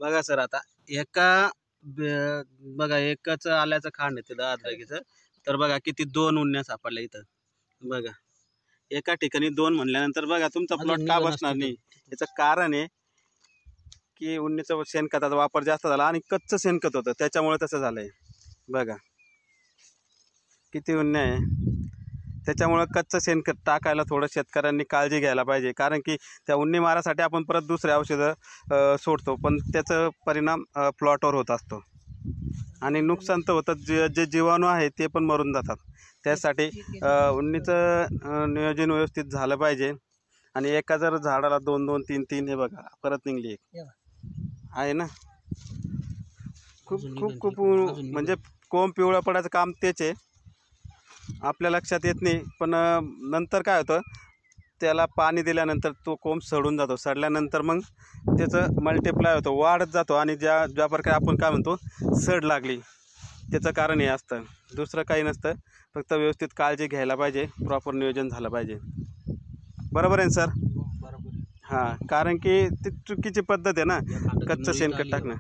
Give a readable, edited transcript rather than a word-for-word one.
बघा सर, आता बघा एकाच आल्याचं खांड आहे तिथं अद्रकीचं, तर बघा किती 2 उन्या सापडल्या इथं. बघा एका ठिकाणी 2 म्हणल्यानंतर बघा तुमचा प्लॉट का बसणार नाही. याचं कारण आहे की उन्नीचं शेणखताचा वापर जास्त झाला आणि कच्चं शेणखत होतं त्याच्यामुळे तसं झालंय. बघा किती उन्या आहे, त्याच्यामुळं कच्चं शेणखत टाकायला थोडं शेतकऱ्यांनी काळजी घ्यायला पाहिजे. कारण की त्या उन्नी मारासाठी आपण परत दुसरे औषधं सोडतो, पण त्याचा परिणाम प्लॉटवर होत असतो आणि नुकसान तर होतं. जे जीवाणू आहे ते पण मरून जातात. त्यासाठी उन्नीचं नियोजन व्यवस्थित झालं पाहिजे. आणि एका जर झाडाला 2-2, 3-3 हे बघा परत निघली एक आहे ना. खूप म्हणजे कोंब पिवळा पडायचं काम तेच आहे, आपल्या लक्षात येत नाही. पण नंतर काय होतं, त्याला पाणी दिल्यानंतर तो कोंब सडून जातो. सडल्यानंतर मग त्याचं मल्टिप्लाय होतं, वाढत जातो. आणि ज्या प्रकारे आपण काय म्हणतो सड लागली, त्याचं कारण हे असतं, दुसरं काही नसतं. फक्त व्यवस्थित काळजी घ्यायला पाहिजे, प्रॉपर नियोजन झालं पाहिजे. बरोबर आहे सर? हां, कारण की ती चुकीची पद्धत आहे ना कच्चं शेणखत टाकणं.